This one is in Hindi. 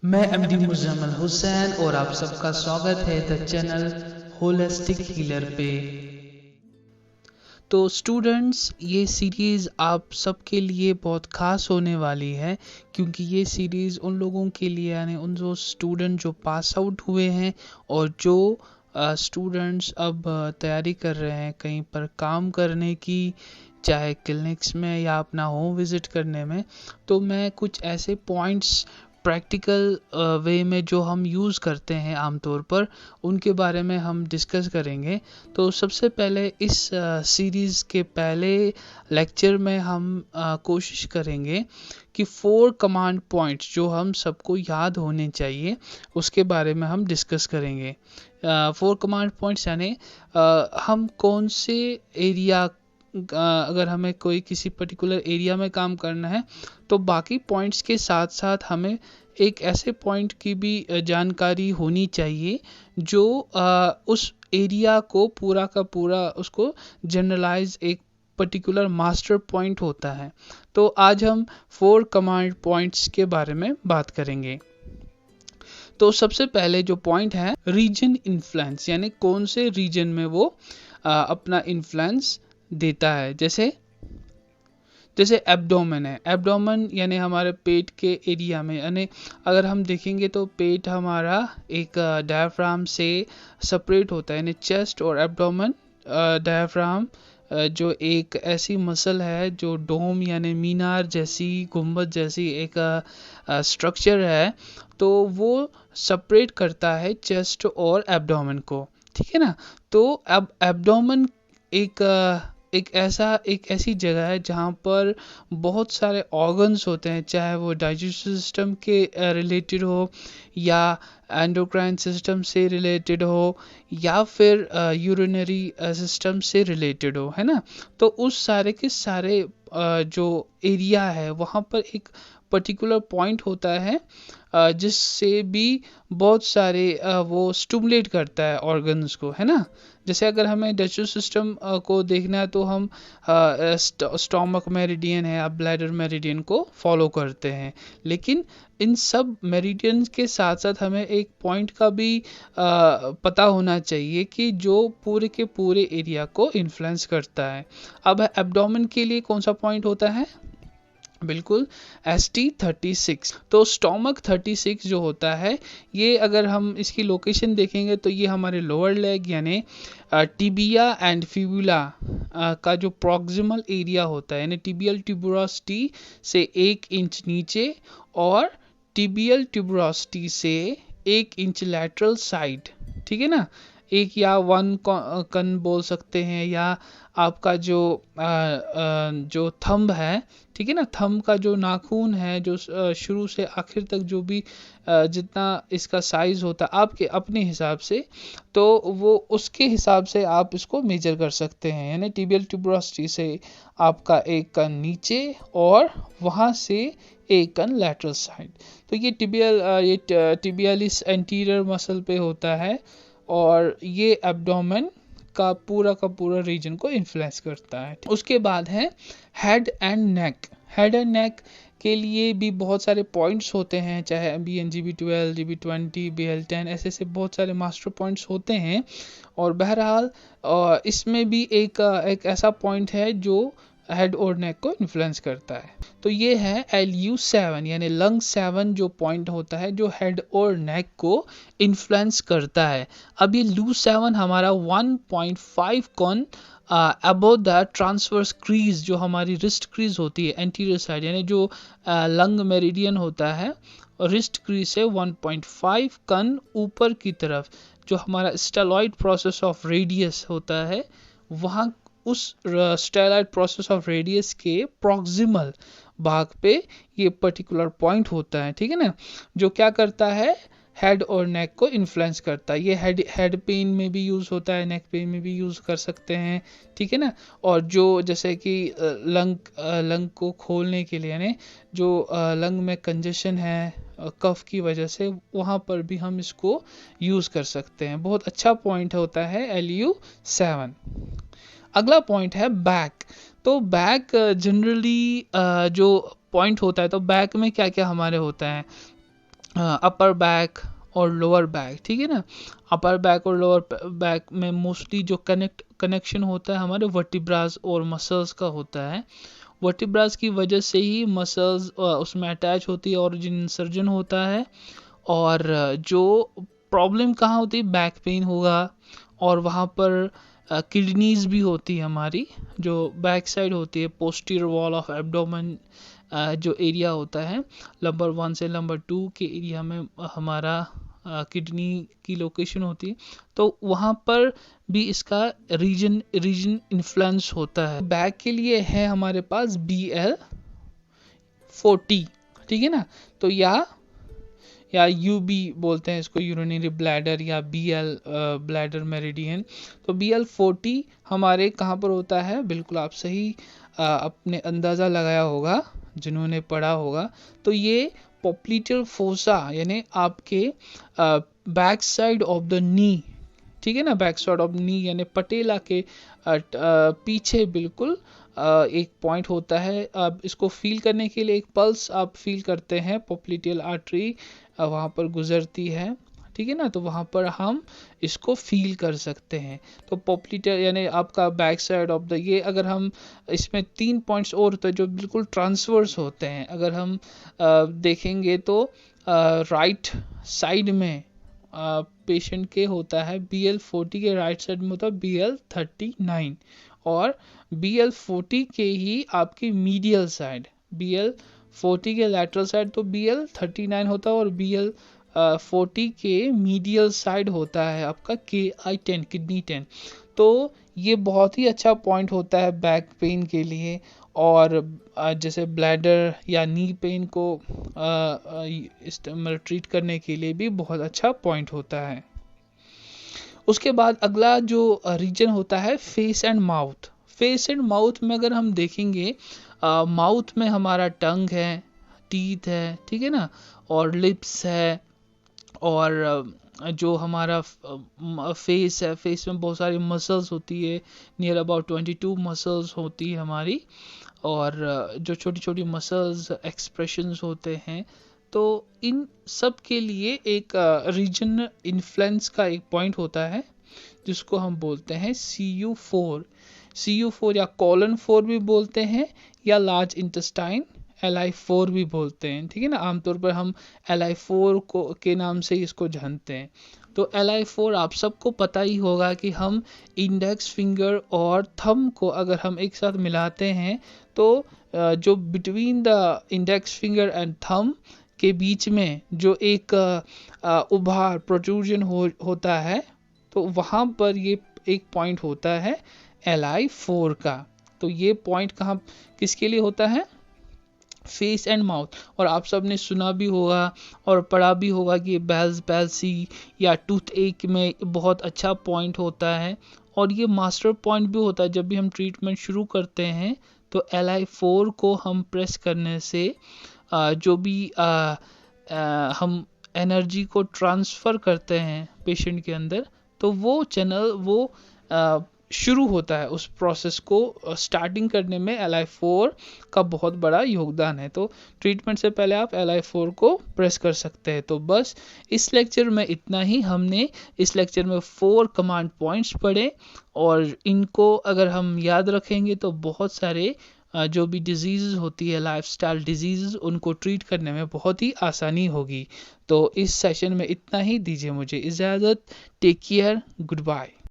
मैं एमडी मुजम्मल हुसैन और आप सबका स्वागत है द चैनल होलिस्टिक हीलर पे। तो स्टूडेंट्स, ये सीरीज़ आप सबके लिए बहुत ख़ास होने वाली है, क्योंकि ये सीरीज़ उन लोगों के लिए, यानी उन जो स्टूडेंट जो पास आउट हुए हैं और जो स्टूडेंट्स अब तैयारी कर रहे हैं कहीं पर काम करने की, चाहे क्लिनिक्स में या अपना होम विज़िट करने में। तो मैं कुछ ऐसे पॉइंट्स प्रैक्टिकल वे में जो हम यूज़ करते हैं आमतौर पर, उनके बारे में हम डिस्कस करेंगे। तो सबसे पहले इस सीरीज़ के पहले लेक्चर में हम कोशिश करेंगे कि 4 कमांड पॉइंट्स जो हम सबको याद होने चाहिए, उसके बारे में हम डिस्कस करेंगे। 4 कमांड पॉइंट्स यानी हम कौन से एरिया, अगर हमें कोई किसी पर्टिकुलर एरिया में काम करना है तो बाकी पॉइंट्स के साथ साथ हमें एक ऐसे पॉइंट की भी जानकारी होनी चाहिए जो उस एरिया को पूरा का पूरा उसको जनरलाइज एक पर्टिकुलर मास्टर पॉइंट होता है। तो आज हम 4 कमांड पॉइंट्स के बारे में बात करेंगे। तो सबसे पहले जो पॉइंट है, रीजन इन्फ्लुएंस, यानी कौन से रीजन में वो अपना इन्फ्लुएंस देता है। जैसे एब्डोमेन है, एब्डोमेन यानी हमारे पेट के एरिया में, यानी अगर हम देखेंगे तो पेट हमारा एक डायफ्राम से सेपरेट होता है, यानी चेस्ट और एब्डोमेन डायफ्राम जो एक ऐसी मसल है जो डोम यानी मीनार जैसी, गुंबद जैसी एक स्ट्रक्चर है, तो वो सेपरेट करता है चेस्ट और एब्डोमेन को, ठीक है ना। तो अब एब्डोमेन एक ऐसी जगह है जहाँ पर बहुत सारे ऑर्गन्स होते हैं, चाहे वो डाइजेस्टिव सिस्टम के रिलेटेड हो, या एंडोक्राइन सिस्टम से रिलेटेड हो, या फिर यूरिनरी सिस्टम से रिलेटेड हो, है ना। तो उस सारे के सारे जो एरिया है वहाँ पर एक पर्टिकुलर पॉइंट होता है जिससे भी बहुत सारे वो स्टिमुलेट करता है ऑर्गन्स को, है ना। जैसे अगर हमें डाइजेस्टिव सिस्टम को देखना है तो हम स्टोमक मेरिडियन है या ब्लैडर मेरिडियन को फॉलो करते हैं, लेकिन इन सब मेरिडियंस के साथ साथ हमें एक पॉइंट का भी पता होना चाहिए कि जो पूरे के पूरे एरिया को इन्फ्लुएंस करता है। अब एब्डोमेन के लिए कौन सा पॉइंट होता है? बिल्कुल, ST36। तो स्टोमक 36 जो होता है, ये अगर हम इसकी लोकेशन देखेंगे तो ये हमारे लोअर लेग यानी टिबिया एंड फिबुला का जो प्रॉक्सिमल एरिया होता है, यानी टिबियल ट्यूबरोसिटी से 1 इंच नीचे और टिबियल ट्यूबरोसिटी से 1 इंच लैटरल साइड, ठीक है ना। एक या 1 कन बोल सकते हैं, या आपका जो थंब है, ठीक है ना, थंब का जो नाखून है, जो शुरू से आखिर तक जो भी जितना इसका साइज होता है आपके अपने हिसाब से, तो वो उसके हिसाब से आप इसको मेजर कर सकते हैं। यानी टिबियल ट्यूबरोसिटी से आपका 1 कन नीचे और वहाँ से 1 कन लैटरल साइड। तो ये टिबियालिस एंटीरियर मसल पे होता है और ये एब्डोमेन का पूरा रीजन को इन्फ्लुएंस करता है। उसके बाद है head and neck. Head and neck के लिए भी बहुत सारे पॉइंट्स होते हैं, चाहे BN GB12 GB20 BL10, ऐसे बहुत सारे मास्टर पॉइंट्स होते हैं। और बहरहाल इसमें भी एक ऐसा पॉइंट है जो हेड और नेक को इन्फ्लुएंस करता है। तो ये है LU7 यानी लंग 7 जो पॉइंट होता है जो हेड और नेक को इन्फ्लुएंस करता है। अब ये LU7 हमारा 1.5 cun above the transverse crease, जो हमारी रिस्ट क्रीज होती है एंटीरियर साइड, यानी जो लंग मेरिडियन होता है, और रिस्ट क्रीज से 1.5 कन ऊपर की तरफ जो हमारा स्टेलॉइड प्रोसेस ऑफ रेडियस होता है, वहाँ उस स्टेलॉइड प्रोसेस ऑफ रेडियस के प्रॉक्सिमल भाग पे ये पर्टिकुलर पॉइंट होता है, ठीक है ना, जो क्या करता है, हेड और नेक को इन्फ्लुएंस करता है। ये हेड पेन में भी यूज़ होता है, नेक पेन में भी यूज़ कर सकते हैं, ठीक है ना। और जो जैसे कि लंग को खोलने के लिए, यानी जो लंग में कंजेशन है कफ की वजह से, वहाँ पर भी हम इसको यूज़ कर सकते हैं। बहुत अच्छा पॉइंट होता है LU7। अगला पॉइंट है बैक। तो बैक जनरली जो पॉइंट होता है, तो बैक में क्या क्या हमारे होता है, अपर बैक और लोअर बैक, ठीक है ना। अपर बैक और लोअर बैक में मोस्टली जो कनेक्शन होता है हमारे वर्टिब्रास और मसल्स का होता है। वर्टिब्रास की वजह से ही मसल्स उसमें अटैच होती है, ऑरिजिन सर्जन होता है। और जो प्रॉब्लम कहाँ होती है, बैक पेन होगा, और वहाँ पर किडनीज भी होती है हमारी, जो बैक साइड होती है, पोस्टीरियर वॉल ऑफ एब्डोमेन जो एरिया होता है, नंबर 1 से नंबर 2 के एरिया में हमारा किडनी की लोकेशन होती है। तो वहाँ पर भी इसका रीजन इन्फ्लुएंस होता है। बैक के लिए है हमारे पास BL40, ठीक है ना। तो या UB बोलते हैं इसको, यूरिनरी ब्लैडर, या BL ब्लैडर मेरिडियन। तो BL40 हमारे कहाँ पर होता है, बिल्कुल आप सही अपने अंदाज़ा लगाया होगा जिन्होंने पढ़ा होगा। तो ये पॉप्लिटेल फोसा यानी आपके back side of the knee, ठीक है ना, बैक साइड ऑफ नी यानी पटेला के पीछे बिल्कुल एक पॉइंट होता है। अब इसको फील करने के लिए एक पल्स आप फील करते हैं, पॉप्लिटेल आर्टरी वहाँ पर गुजरती है, ठीक है ना। तो वहाँ पर हम इसको फील कर सकते हैं। तो पॉप्लिटेल यानी आपका बैक साइड ऑफ द, ये अगर हम इसमें 3 पॉइंट्स और होते हैं जो बिल्कुल ट्रांसवर्स होते हैं। अगर हम देखेंगे तो राइट साइड में पेशेंट के होता है BL40 के राइट साइड में होता है BL39, और BL40 के ही आपकी मीडियल साइड, BL40 के लैटरल साइड तो BL39 होता है, और BL40 के मीडियल साइड होता है आपका KI10, किडनी 10। तो ये बहुत ही अच्छा पॉइंट होता है बैक पेन के लिए, और जैसे ब्लैडर या नी पेन को ट्रीट करने के लिए भी बहुत अच्छा पॉइंट होता है। उसके बाद अगला जो रीजन होता है face and mouth. Face and mouth में अगर हम देखेंगे, माउथ में हमारा टंग है, टीथ है, ठीक है ना, और लिप्स है, और जो हमारा फेस है, फेस में बहुत सारी मसल्स होती है, नियर अबाउट 22 मसल्स होती है हमारी, और जो छोटी छोटी मसल्स एक्सप्रेशंस होते हैं। तो इन सब के लिए एक रीजन इन्फ्लुएंस का एक पॉइंट होता है जिसको हम बोलते हैं CU4 या कॉलन 4 भी बोलते हैं, या लार्ज इंटेस्टाइन LI4 भी बोलते हैं, ठीक है ना। आमतौर पर हम LI4 को के नाम से इसको जानते हैं। तो LI4 आप सबको पता ही होगा कि हम इंडेक्स फिंगर और थंब को अगर हम एक साथ मिलाते हैं तो जो between the index finger and thumb के बीच में जो एक उभार प्रोट्रूजन होता है, तो वहाँ पर ये एक पॉइंट होता है LI4 का। तो ये पॉइंट कहाँ किसके लिए होता है, फेस एंड माउथ। और आप सब ने सुना भी होगा और पढ़ा भी होगा कि बेल्स पैल्सी या टूथ एक में बहुत अच्छा पॉइंट होता है, और ये मास्टर पॉइंट भी होता है। जब भी हम ट्रीटमेंट शुरू करते हैं तो LI4 को हम प्रेस करने से जो भी हम एनर्जी को ट्रांसफ़र करते हैं पेशेंट के अंदर, तो वो चैनल वो शुरू होता है। उस प्रोसेस को स्टार्टिंग करने में LI4 का बहुत बड़ा योगदान है। तो ट्रीटमेंट से पहले आप LI4 को प्रेस कर सकते हैं। तो बस इस लेक्चर में इतना ही। हमने इस लेक्चर में 4 कमांड पॉइंट्स पढ़े, और इनको अगर हम याद रखेंगे तो बहुत सारे जो भी डिजीज़ होती है, लाइफस्टाइल डिजीज़, उनको ट्रीट करने में बहुत ही आसानी होगी। तो इस सेशन में इतना ही। दीजिए मुझे इजाज़त। Take care, good bye.